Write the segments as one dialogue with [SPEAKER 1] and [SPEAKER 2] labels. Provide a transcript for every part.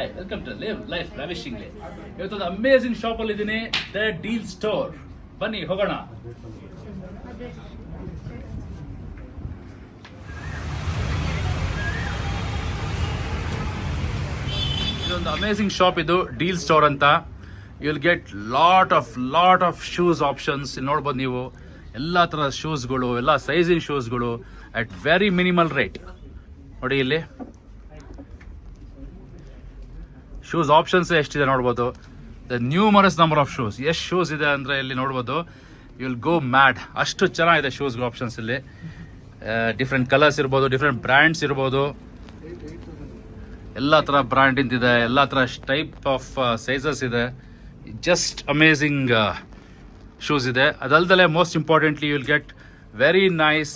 [SPEAKER 1] Hi welcome to live life lavishingly. ಇವತ್ತೊಂದು amazing ಶಾಪಲ್ಲಿ ಇದ್ದೀನಿ, ದ ಡೀಲ್ ಸ್ಟೋರ್. ಬನ್ನಿ ಹೋಗೋಣ. ಇದೊಂದು ಅಮೇಝಿಂಗ್ ಶಾಪ್, ಇದು ಡೀಲ್ ಸ್ಟೋರ್ ಅಂತ. You will get lot of shoes options. ಇಲ್ಲಿ ನೋಡ್ಬೋದು ನೀವು, ಎಲ್ಲ ಥರದ ಶೂಸ್ಗಳು, ಎಲ್ಲ ಸೈಜಿನ ಶೂಸ್ಗಳು ಅಟ್ ವೆರಿ ಮಿನಿಮಲ್ ರೇಟ್. ನೋಡಿ ಇಲ್ಲಿ ಶೂಸ್ ಆಪ್ಷನ್ಸ್ ಎಷ್ಟಿದೆ ನೋಡ್ಬೋದು. The numerous number of shoes. ಎಷ್ಟು ಶೂಸ್ ಇದೆ ಅಂದರೆ ಇಲ್ಲಿ ನೋಡ್ಬೋದು, ಯು ವಿಲ್ ಗೋ ಮ್ಯಾಡ್. ಅಷ್ಟು ಚೆನ್ನಾಗಿದೆ ಶೂಸ್ಗಳ ಆಪ್ಷನ್ಸ್ ಇಲ್ಲಿ. ಡಿಫ್ರೆಂಟ್ ಕಲರ್ಸ್ ಇರ್ಬೋದು, ಡಿಫ್ರೆಂಟ್ ಬ್ರ್ಯಾಂಡ್ಸ್ ಇರ್ಬೋದು, ಎಲ್ಲ ಥರ ಬ್ರ್ಯಾಂಡಿಂದ ಇದೆ, ಎಲ್ಲ ಥರ ಟೈಪ್ ಆಫ್ ಸೈಜಸ್ ಇದೆ. ಜಸ್ಟ್ ಅಮೇಝಿಂಗ್ ಶೂಸ್ ಇದೆ. ಅದಲ್ದಲೇ most importantly you will get very nice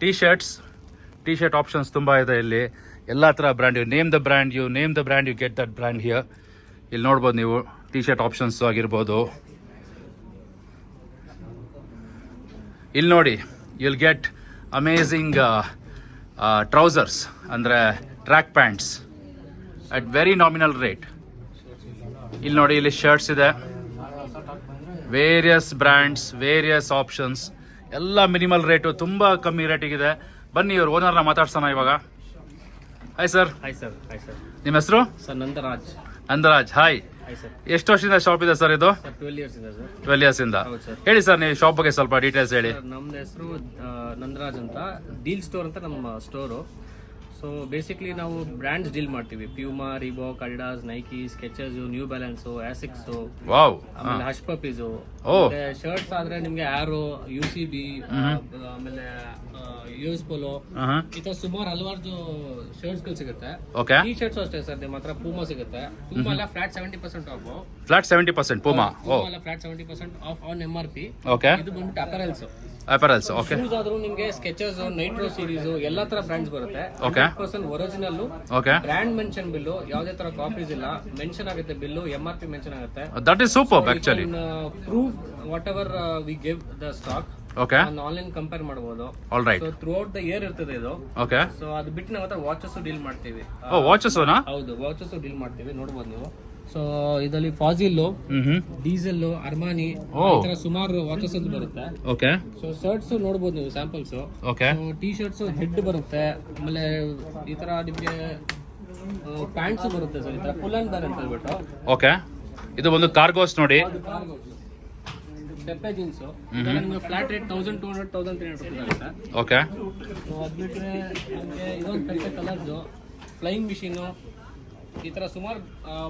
[SPEAKER 1] T shirt options ತುಂಬ ಇದೆ ಇಲ್ಲಿ. ಎಲ್ಲ ಥರ brand, you name the brand, you get that brand here. ಇಲ್ಲಿ ನೋಡ್ಬೋದು ನೀವು ಟಿ ಶರ್ಟ್ ಆಪ್ಷನ್ಸ್ ಆಗಿರ್ಬೋದು. ಇಲ್ಲಿ ನೋಡಿ, you will get amazing trousers, ಅಂದರೆ track pants at very nominal rate. ಇಲ್ಲಿ ನೋಡಿ, ಇಲ್ಲಿ ಶರ್ಟ್ಸ್ ಇದೆ, ವೇರಿಯಸ್ ಬ್ರ್ಯಾಂಡ್ಸ್, ವೇರಿಯಸ್ ಆಪ್ಷನ್ಸ್, ಎಲ್ಲ ಮಿನಿಮಲ್ ರೇಟು, ತುಂಬ ಕಮ್ಮಿ ರೇಟಿಗಿದೆ. ಬನ್ನಿ ಇವ್ರು ಓನರ್ನ ಮಾತಾಡ್ಸೋಣ ಇವಾಗ. Hi sir.
[SPEAKER 2] Hi sir.
[SPEAKER 1] ನಿಮ್ಮ ಹೆಸರು?
[SPEAKER 2] ಸರ್ ನಂದರಾಜ್.
[SPEAKER 1] ಹಾಯ್.
[SPEAKER 2] ಸರ್
[SPEAKER 1] ಎಷ್ಟು ವರ್ಷದಿಂದ ಶಾಪ್ ಇದೆ ಸರ್ ಇದು?
[SPEAKER 2] 12 ಇಯರ್ಸ್ ಇದೆ ಸರ್.
[SPEAKER 1] 12 ಇಯರ್ಸ್ ಇಂದ. ಹೇಳಿ ಸರ್, ನೀವು ಶಾಪ್ ಬಗ್ಗೆ ಸ್ವಲ್ಪ ಡೀಟೇಲ್ಸ್ ಹೇಳಿ.
[SPEAKER 2] ನಮ್ದು ಹೆಸರು ನಂದರಾಜ್ ಅಂತ. ಡೀಲ್ ಸ್ಟೋರ್ ಅಂತ ನಮ್ಮ ಸ್ಟೋರು. ಸೊ ಬೇಸಿಕ್ಲಿ ನಾವು ಬ್ರ್ಯಾಂಡ್ಸ್ ಡೀಲ್ ಮಾಡ್ತೀವಿ. Puma, Reebok, Adidas, Nike, Skechers, New Balance, Asics,
[SPEAKER 1] wow,
[SPEAKER 2] ಆಮೇಲೆ ಹಶ್ ಪಪೀಸ್. ಶರ್ಟ್ಸ್ ಆದ್ರೆ ನಿಮ್ಗೆ ಆರೋ, UCB, ಆಮೇಲೆ US ಪೋಲೋ, ಈ ತರ ಸುಮಾರು ಹಲವಾರು ಶರ್ಟ್ಸ್ ಗಳು ಸಿಗುತ್ತೆ. ಟಿ ಶರ್ಟ್ಸ್ ಅಷ್ಟೇ ಸರ್, ನಿಮ್ಮ ಹತ್ರ ಪೂಮಾ ಸಿಗುತ್ತೆ. ಪೂಮಾ ಎಲ್ಲ ಫ್ಲಾಟ್ 70% ಆಫ್.
[SPEAKER 1] Flat 70% Puma.
[SPEAKER 2] ಎಲ್ಲ flat 70% off on MRP.
[SPEAKER 1] Okay.
[SPEAKER 2] ಇದು ಬಂದ್ಬಿಟ್ಟು
[SPEAKER 1] ಅಪರಲ್ಸ್. ಓಕೆ.
[SPEAKER 2] ಶೂಸ್ ಆದ್ರೂ ನಿಮಗೆ ಸ್ಕೆಚಸ್, ನೈಟ್ರೋ ಸೀರೀಸ್ ಎಲ್ಲ ತರ ಬ್ರ್ಯಾಂಡ್ಸ್ ಬರುತ್ತೆ.
[SPEAKER 1] Okay.
[SPEAKER 2] 100% original.
[SPEAKER 1] Okay.
[SPEAKER 2] Brand mention bill, ಯಾವುದೇ ತರ ಕಾಪೀಸ್ ಇಲ್ಲ, ಮೆನ್ಷನ್ ಆಗುತ್ತೆ ಬಿಲ್ಲು, MRP ಮೆನ್ಷನ್ ಆಗುತ್ತೆ.
[SPEAKER 1] That is super actually.
[SPEAKER 2] Prove whatever we give the stock.
[SPEAKER 1] Okay.
[SPEAKER 2] Online compare ಮಾಡಬಹುದು.
[SPEAKER 1] All right.
[SPEAKER 2] So throughout the year ಇರ್ತದೆ ಇದು.
[SPEAKER 1] Okay.
[SPEAKER 2] So ಅದು ಬಿಟ್ಟು ನಾವು ಹತ್ರ ವಾಚಸ್ ಡೀಲ್ ಮಾಡ್ತೀವಿ.
[SPEAKER 1] ವಾಚಸ್
[SPEAKER 2] ಹೌದು, ವಾಚಸ್ ಡೀಲ್ ಮಾಡ್ತೀವಿ, ನೋಡಬಹುದು ನೀವು. ಸೊ ಇದರಲ್ಲಿ ಫಾಜಿಲ್, ಡೀಸೆಲ್, ಅರ್ಮಾನಿ, ಈ ತರ ಸುಮಾರು ವಾಚಸ್ ಬರುತ್ತೆ.
[SPEAKER 1] ಓಕೆ.
[SPEAKER 2] ಸೊ ಶರ್ಟ್ಸ್ ನೋಡಬಹುದು ನೀವು, samples.
[SPEAKER 1] Okay.
[SPEAKER 2] T shirts head ಬರುತ್ತೆ, ಆಮೇಲೆ ಈ ತರ ನಿಮಗೆ ಪ್ಯಾಂಟ್ಸ್ ಬರುತ್ತೆ ಸರ್, ಈ ತರ ಫುಲ್ ಅಂಡ್ ಬೇರ್ ಅಂತ ಹೇಳ್ಬಿಟ್ಟು.
[SPEAKER 1] ಓಕೆ. ಇದು ಒಂದು ಕಾರ್ಗೋಸ್ ನೋಡಿ,
[SPEAKER 2] ಟೆಪ್ಪೆ ಜೀನ್ಸ್. ನಿಮಗೆ ಫ್ಲಾಟ್ ರೇಟ್ 1200, 1300 ರೂಪಾಯಿ ಆಗುತ್ತೆ.
[SPEAKER 1] ಓಕೆ.
[SPEAKER 2] ಸೊ ಅದು ಬಿಟ್ಟರೆ ನಿಮಗೆ ಇದೊಂದು ಟೆಪ್ಪೆ ಕಲರ್ಸ್, ಫ್ಲೈಯಿಂಗ್ ಮಿಷಿನ್, ಈ ತರ ಸುಮಾರು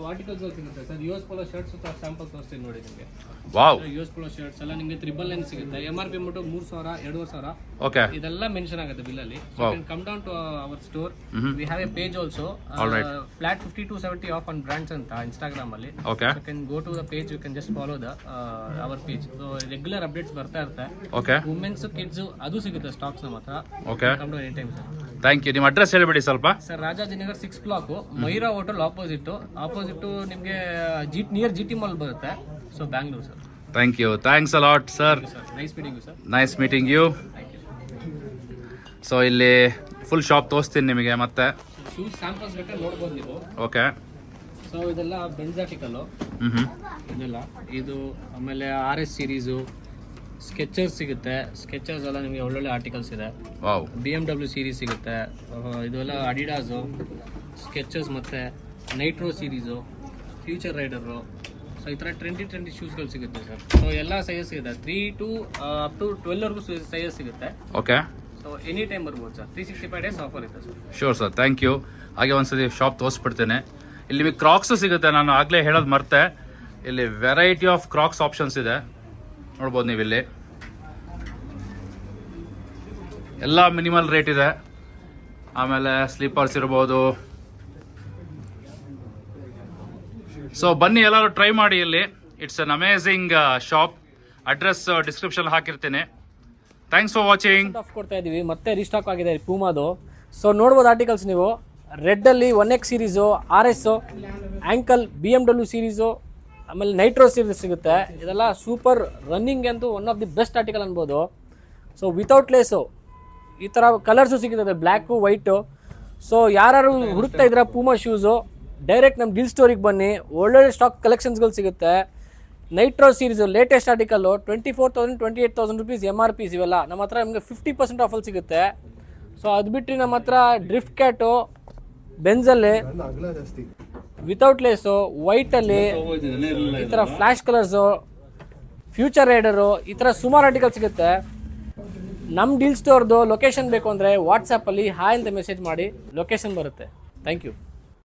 [SPEAKER 2] ಆರ್ಟಿಕಲ್ಸ್ ಸಿಗುತ್ತೆ sir. US polo shirts sample ತೋರಿಸ್ತೀನಿ ನೋಡಿ ನಿಮಗೆ.
[SPEAKER 1] ವಾವ್.
[SPEAKER 2] US ಪೋಲೋ ಶರ್ಟ್ಸ್ ಎಲ್ಲ ನಿಮಗೆ 999 ಸಿಗುತ್ತೆ. MRP ಬಂದ್ಬಿಟ್ಟು 3000, 2500.
[SPEAKER 1] ಓಕೆ.
[SPEAKER 2] ಇದೆಲ್ಲ ಮೆನ್ಷನ್ ಆಗುತ್ತೆ ಬಿಲ್ ಅಲ್ಲಿ. So you can come down to our store. We have a page also. Flat 50 to 70 off on brands ಅಂತ Instagram ಅಲ್ಲಿ.
[SPEAKER 1] Okay.
[SPEAKER 2] You can go to the page, you can just follow the our page. So regular updates ಬರ್ತಾ ಇರುತ್ತೆ.
[SPEAKER 1] Okay.
[SPEAKER 2] Women's, kids ಅದು ಸಿಗುತ್ತೆ stocks ನಮ್ಮ ಹತ್ರ.
[SPEAKER 1] Okay.
[SPEAKER 2] Come down any time sir.
[SPEAKER 1] Thank you. ನಿಮ್ಮ address ಹೇಳಿಬಿಡಿ ಸ್ವಲ್ಪ.
[SPEAKER 2] Sir Rajajinagar 6 block, Myra hotel opposite ನಿಮಗೆ ನಿಯರ್ GT ಮಾಲ್ ಬರುತ್ತೆ. So Bangalore sir.
[SPEAKER 1] Thank you. Thanks a lot sir.
[SPEAKER 2] Nice meeting you sir.
[SPEAKER 1] Nice meeting you. So ಇಲ್ಲಿ full shop ತೋರಿಸ್ತೀನಿ ನಿಮಗೆ ಮತ್ತೆ.
[SPEAKER 2] Shoes samples ಬೇಕಾದ್ರೆ ನೋಡ್ಬೋದು ನೀವು.
[SPEAKER 1] ಓಕೆ.
[SPEAKER 2] ಸೊ ಇದೆಲ್ಲ ಬೆಂಜ್ ಆರ್ಟಿಕಲ್ ಇದೆಲ್ಲ. ಇದು ಆಮೇಲೆ RS ಸೀರೀಸು, ಸ್ಕೆಚರ್ಸ್ ಸಿಗುತ್ತೆ. ಸ್ಕೆಚರ್ಸ್ ಎಲ್ಲ ನಿಮಗೆ ಒಳ್ಳೊಳ್ಳೆ ಆರ್ಟಿಕಲ್ಸ್ ಇದೆ.
[SPEAKER 1] ವಾವ್.
[SPEAKER 2] BMW ಸೀರೀಸ್ ಸಿಗುತ್ತೆ. ಇದೆಲ್ಲ ಅಡಿಡಾಸು, ಸ್ಕೆಚರ್ಸ್, ಮತ್ತೆ Nitro series, future rider. So ಈ ಥರ 20 ಶೂಸ್ಗಳು ಸಿಗುತ್ತೆ ಸರ್. ಸೊ ಎಲ್ಲ ಸೈಜಸ್ ಇದೆ, 3 to up to 12 ವರೆಗೂ ಸೈಜಸ್ ಸಿಗುತ್ತೆ.
[SPEAKER 1] ಓಕೆ.
[SPEAKER 2] ಸೊ ಎನಿ ಟೈಮ್ ಬರ್ಬೋದು ಸರ್. 365 ಡೇಸ್ ಆಫರ್ ಇದೆ sir.
[SPEAKER 1] Sure sir, thank you. ಹಾಗೆ ಒಂದ್ಸತಿ ಶಾಪ್ ತೋರಿಸ್ಬಿಡ್ತೇನೆ. ಇಲ್ಲಿ ನಿಮಗೆ ಕ್ರಾಕ್ಸು ಸಿಗುತ್ತೆ. ನಾನು ಆಗಲೇ ಹೇಳೋದು ಮರ್ತೆ, ಇಲ್ಲಿ ವೆರೈಟಿ ಆಫ್ ಕ್ರಾಕ್ಸ್ ಆಪ್ಷನ್ಸ್ ಇದೆ, ನೋಡ್ಬೋದು ನೀವು. ಇಲ್ಲಿ ಎಲ್ಲ ಮಿನಿಮಲ್ ರೇಟ್ ಇದೆ. ಆಮೇಲೆ ಸ್ಲೀಪರ್ಸ್ ಇರ್ಬೋದು. ಸೊ ಬನ್ನಿ, ಎಲ್ಲರೂ ಟ್ರೈ ಮಾಡಿ ಇಲ್ಲಿ. It's an amazing shop. Address description ಹಾಕಿರ್ತೀನಿ. Thanks for watching.
[SPEAKER 2] ಆಫ್ ಕೊಡ್ತಾ ಇದೀವಿ, ಮತ್ತೆ ರೀಸ್ಟಾಕ್ ಆಗಿದೆ ಪೂಮಾದು. ಸೊ ನೋಡ್ಬೋದು ಆರ್ಟಿಕಲ್ಸ್ ನೀವು. ರೆಡ್ ಅಲ್ಲಿ 1X series, RS, ankle, BMW series, ಆಮೇಲೆ ನೈಟ್ರೋ ಸೀರೀಸ್ ಸಿಗುತ್ತೆ. ಇದೆಲ್ಲ ಸೂಪರ್ ರನ್ನಿಂಗ್ ಅಂತೂ one of the best article ಅನ್ಬೋದು. ಸೊ ವಿತೌಟ್ ಲೇಸು ಈ ಥರ ಕಲರ್ಸು ಸಿಗುತ್ತೆ, ಬ್ಲ್ಯಾಕು, ವೈಟು. ಸೊ ಯಾರು ಹುಡುಕ್ತಾ ಇದ್ದೀರಾ ಪೂಮಾ ಶೂಸು, ಡೈರೆಕ್ಟ್ ನಮ್ಮ ಡೀಲ್ ಸ್ಟೋರಿಗೆ ಬನ್ನಿ, ಒಳ್ಳೊಳ್ಳೆ ಸ್ಟಾಕ್ ಕಲೆಕ್ಷನ್ಸ್ಗಳು ಸಿಗುತ್ತೆ. Nitro series latest article 24,000 28,000 rupees MRP ಇವೆಲ್ಲ ನಮ್ಮ ಹತ್ರ ನಿಮಗೆ 50% ಆಫಲ್ಲಿ ಸಿಗುತ್ತೆ. ಸೊ ಅದು ಬಿಟ್ಟು ನಮ್ಮ ಹತ್ರ ಡ್ರಿಫ್ಟ್ ಕ್ಯಾಟು ಬೆನ್ಸಲ್ಲಿ ವಿತೌಟ್ ಲೇಸು ವೈಟಲ್ಲಿ ಈ ಥರ ಫ್ಲ್ಯಾಶ್ ಕಲರ್ಸು ಫ್ಯೂಚರ್ ರೈಡರು ಈ ಥರ ಸುಮಾರು ಆರ್ಟಿಕಲ್ ಸಿಗುತ್ತೆ. ನಮ್ಮ ಡೀಲ್ ಸ್ಟೋರ್ದು ಲೊಕೇಶನ್ ಬೇಕು ಅಂದರೆ ವಾಟ್ಸಪ್ಪಲ್ಲಿ ಹಾಯ್ ಅಂತ ಮೆಸೇಜ್ ಮಾಡಿ, ಲೊಕೇಶನ್ ಬರುತ್ತೆ. Thank you.